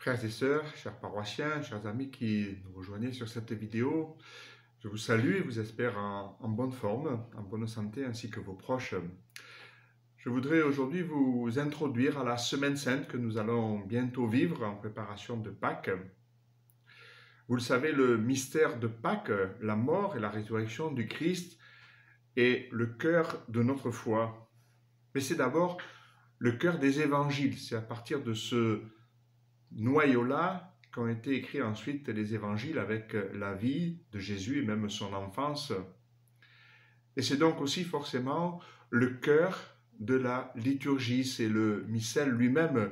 Frères et sœurs, chers paroissiens, chers amis qui nous rejoignez sur cette vidéo, je vous salue et vous espère en bonne forme, en bonne santé, ainsi que vos proches. Je voudrais aujourd'hui vous introduire à la Semaine Sainte que nous allons bientôt vivre en préparation de Pâques. Vous le savez, le mystère de Pâques, la mort et la résurrection du Christ, est le cœur de notre foi. Mais c'est d'abord le cœur des évangiles. C'est à partir de ce noyau-là qu'ont été écrits ensuite les évangiles avec la vie de Jésus et même son enfance. Et c'est donc aussi forcément le cœur de la liturgie. C'est le missel lui-même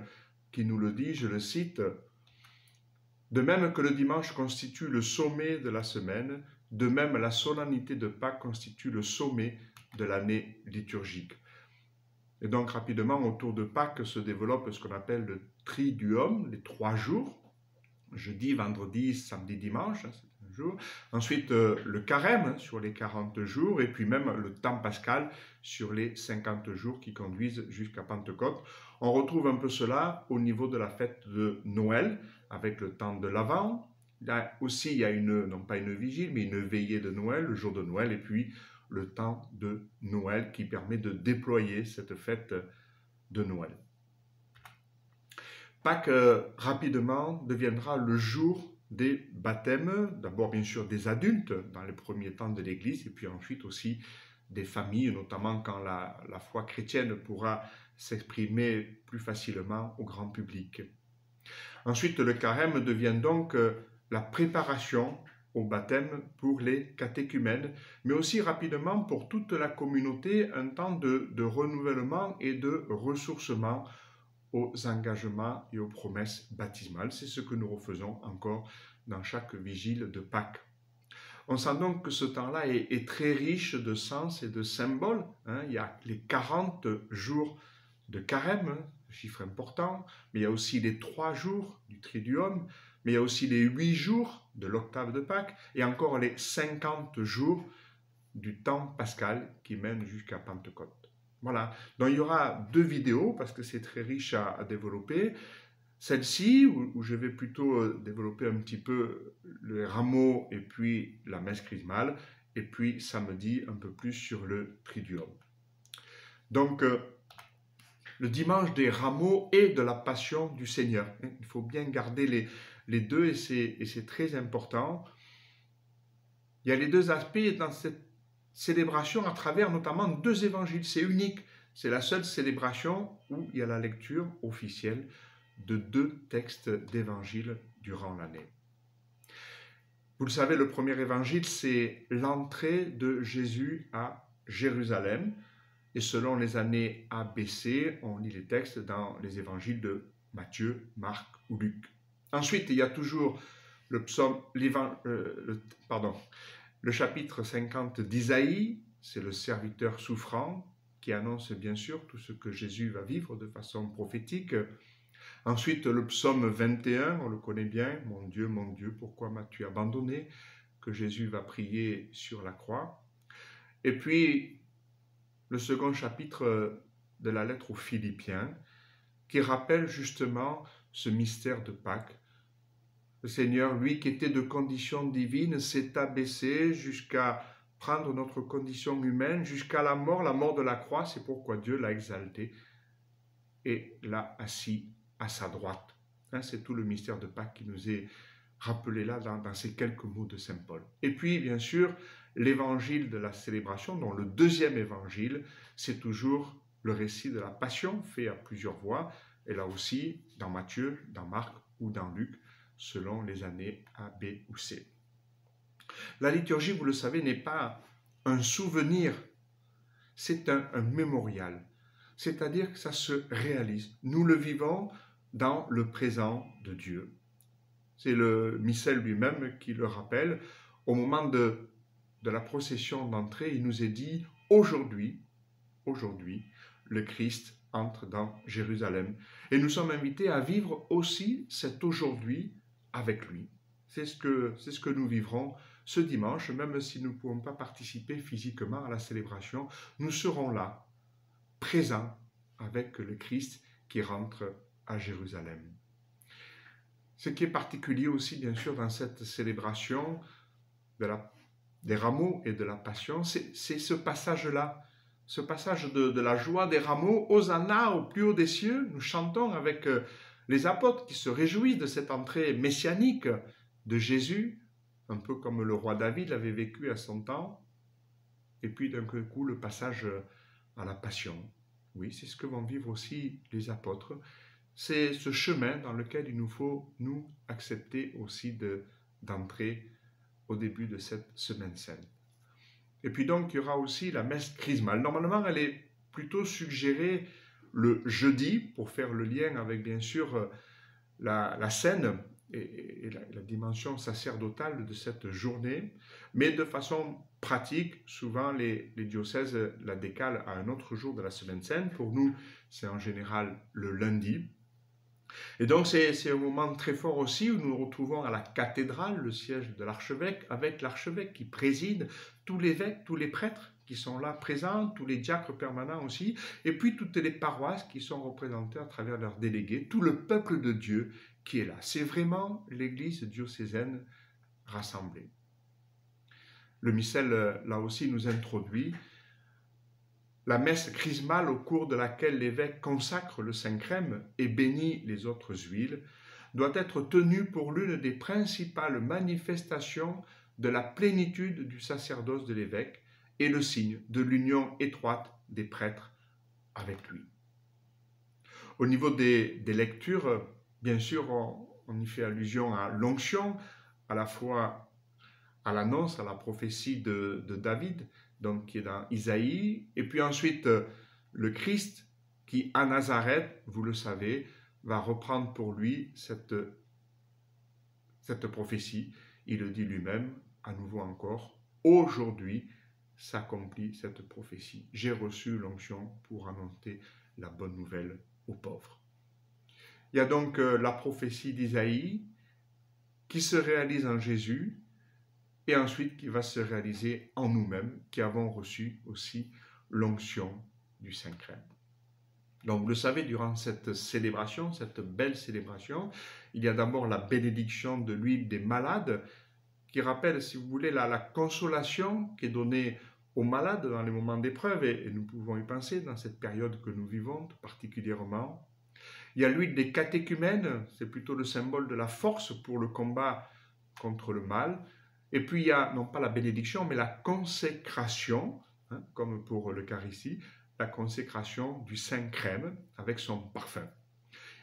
qui nous le dit, je le cite. De même que le dimanche constitue le sommet de la semaine, de même la solennité de Pâques constitue le sommet de l'année liturgique. Et donc rapidement, autour de Pâques se développe ce qu'on appelle le triduum, les 3 jours, jeudi, vendredi, samedi, dimanche, c'est un jour. Ensuite, le carême sur les 40 jours, et puis même le temps pascal sur les 50 jours qui conduisent jusqu'à Pentecôte. On retrouve un peu cela au niveau de la fête de Noël, avec le temps de l'Avent. Là aussi, il y a non pas une vigile, mais une veillée de Noël, le jour de Noël, et puis le temps de Noël qui permet de déployer cette fête de Noël. Pâques, rapidement, deviendra le jour des baptêmes, d'abord bien sûr des adultes dans les premiers temps de l'Église, et puis ensuite aussi des familles, notamment quand la foi chrétienne pourra s'exprimer plus facilement au grand public. Ensuite, le carême devient donc la préparation au baptême pour les catéchumènes, mais aussi rapidement pour toute la communauté, un temps de renouvellement et de ressourcement aux engagements et aux promesses baptismales. C'est ce que nous refaisons encore dans chaque vigile de Pâques. On sent donc que ce temps-là est très riche de sens et de symboles. Il y a les 40 jours de carême, chiffre important, mais il y a aussi les 3 jours du triduum, mais il y a aussi les 8 jours de l'octave de Pâques, et encore les 50 jours du temps pascal qui mène jusqu'à Pentecôte. Voilà, donc il y aura 2 vidéos parce que c'est très riche à développer. Celle-ci, où je vais plutôt développer un petit peu le rameau et puis la messe chrismale, et puis samedi un peu plus sur le triduum. Donc, le dimanche des rameaux et de la passion du Seigneur. Il faut bien garder les deux et c'est très important. Il y a les 2 aspects dans cette célébration à travers notamment 2 évangiles. C'est unique. C'est la seule célébration où il y a la lecture officielle de 2 textes d'évangile durant l'année. Vous le savez, le premier évangile, c'est l'entrée de Jésus à Jérusalem. Et selon les années ABC, on lit les textes dans les évangiles de Matthieu, Marc ou Luc. Ensuite, il y a toujours le chapitre 50 d'Isaïe, c'est le serviteur souffrant qui annonce bien sûr tout ce que Jésus va vivre de façon prophétique. Ensuite, le psaume 21, on le connaît bien, « Mon Dieu, pourquoi m'as-tu abandonné ?» que Jésus va prier sur la croix. Et puis, le second chapitre de la lettre aux Philippiens, qui rappelle justement ce mystère de Pâques. Le Seigneur, lui qui était de condition divine, s'est abaissé jusqu'à prendre notre condition humaine, jusqu'à la mort de la croix. C'est pourquoi Dieu l'a exalté et l'a assis à sa droite. C'est tout le mystère de Pâques qui nous est rappelé là dans ces quelques mots de Saint Paul. Et puis, bien sûr, l'évangile de la célébration, dont le 2e évangile, c'est toujours le récit de la passion fait à plusieurs voix, et là aussi dans Matthieu, dans Marc ou dans Luc, selon les années A, B ou C. La liturgie, vous le savez, n'est pas un souvenir, c'est un mémorial, c'est-à-dire que ça se réalise. Nous le vivons dans le présent de Dieu. C'est le missel lui-même qui le rappelle. Au moment de la procession d'entrée, il nous est dit « Aujourd'hui, le Christ entre dans Jérusalem. » Et nous sommes invités à vivre aussi cet aujourd'hui avec lui. C'est ce que nous vivrons ce dimanche, même si nous ne pouvons pas participer physiquement à la célébration. Nous serons là, présents avec le Christ qui rentre à Jérusalem. Ce qui est particulier aussi, bien sûr, dans cette célébration des rameaux et de la passion, c'est ce passage-là, ce passage de la joie des rameaux, Hosanna au plus haut des cieux. Nous chantons avec les apôtres qui se réjouissent de cette entrée messianique de Jésus, un peu comme le roi David l'avait vécu à son temps. Et puis d'un coup, le passage à la passion. Oui, c'est ce que vont vivre aussi les apôtres. C'est ce chemin dans lequel il nous faut, nous, accepter aussi d'entrer au début de cette semaine sainte. Et puis donc, il y aura aussi la messe chrismale. Normalement, elle est plutôt suggérée le jeudi, pour faire le lien avec, bien sûr, la scène et la dimension sacerdotale de cette journée. Mais de façon pratique, souvent, les diocèses la décalent à un autre jour de la semaine sainte. Pour nous, c'est en général le lundi. Et donc, c'est un moment très fort aussi où nous nous retrouvons à la cathédrale, le siège de l'archevêque, avec l'archevêque qui préside, tous les évêques, tous les prêtres qui sont là présents, tous les diacres permanents aussi, et puis toutes les paroisses qui sont représentées à travers leurs délégués, tout le peuple de Dieu qui est là. C'est vraiment l'Église diocésaine rassemblée. Le missel, là aussi, nous introduit la messe chrismale au cours de laquelle l'évêque consacre le Saint-Crème et bénit les autres huiles, doit être tenue pour l'une des principales manifestations de la plénitude du sacerdoce de l'évêque et le signe de l'union étroite des prêtres avec lui. Au niveau des lectures, bien sûr, on y fait allusion à l'onction, à la fois à l'annonce, à la prophétie de David, donc qui est dans Isaïe, et puis ensuite le Christ qui, à Nazareth, vous le savez, va reprendre pour lui cette prophétie. Il le dit lui-même, à nouveau encore, aujourd'hui s'accomplit cette prophétie. J'ai reçu l'onction pour annoncer la bonne nouvelle aux pauvres. Il y a donc la prophétie d'Isaïe qui se réalise en Jésus, et ensuite qui va se réaliser en nous-mêmes, qui avons reçu aussi l'onction du Saint-Crème. Donc vous le savez, durant cette célébration, cette belle célébration, il y a d'abord la bénédiction de l'huile des malades, qui rappelle, si vous voulez, la consolation qui est donnée aux malades dans les moments d'épreuve, et nous pouvons y penser dans cette période que nous vivons particulièrement. Il y a l'huile des catéchumènes, c'est plutôt le symbole de la force pour le combat contre le mal. Et puis il y a, non pas la bénédiction, mais la consécration, hein, comme pour l'Eucharistie, la consécration du Saint-Crème avec son parfum.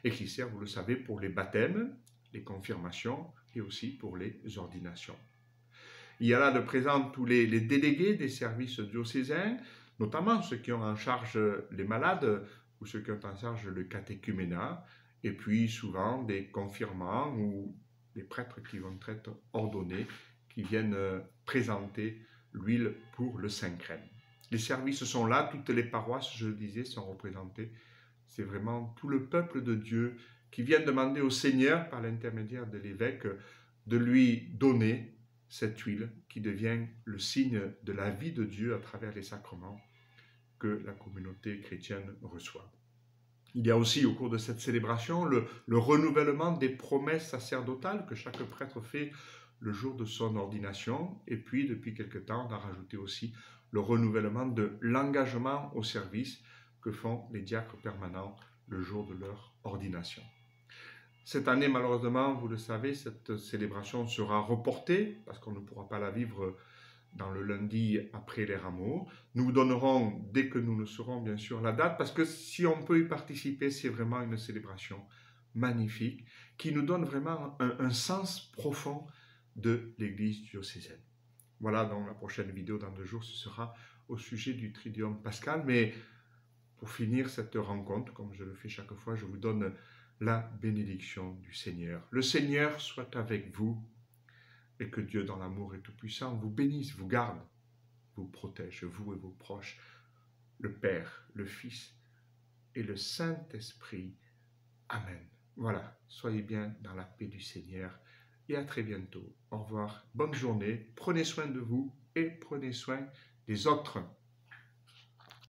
Et qui sert, vous le savez, pour les baptêmes, les confirmations et aussi pour les ordinations. Il y a là de présent tous les délégués des services diocésains, notamment ceux qui ont en charge les malades ou ceux qui ont en charge le catéchuménat, et puis souvent des confirmants ou des prêtres qui vont être ordonnés, qui viennent présenter l'huile pour le Saint-Crème. Les services sont là, toutes les paroisses, je le disais, sont représentées. C'est vraiment tout le peuple de Dieu qui vient demander au Seigneur, par l'intermédiaire de l'évêque, de lui donner cette huile qui devient le signe de la vie de Dieu à travers les sacrements que la communauté chrétienne reçoit. Il y a aussi au cours de cette célébration le renouvellement des promesses sacerdotales que chaque prêtre fait le jour de son ordination, et puis depuis quelque temps on a rajouté aussi le renouvellement de l'engagement au service que font les diacres permanents le jour de leur ordination. Cette année, malheureusement, vous le savez, cette célébration sera reportée parce qu'on ne pourra pas la vivre dans le lundi après les rameaux. Nous vous donnerons, dès que nous le saurons, bien sûr, la date, parce que si on peut y participer, c'est vraiment une célébration magnifique qui nous donne vraiment un sens profond de l'Église diocésaine. Voilà, donc la prochaine vidéo dans 2 jours, ce sera au sujet du Triduum pascal. Mais pour finir cette rencontre, comme je le fais chaque fois, je vous donne la bénédiction du Seigneur. Le Seigneur soit avec vous et que Dieu, dans l'amour et tout-puissant, vous bénisse, vous garde, vous protège, vous et vos proches, le Père, le Fils et le Saint-Esprit. Amen. Voilà, soyez bien dans la paix du Seigneur et à très bientôt. Au revoir, bonne journée, prenez soin de vous et prenez soin des autres.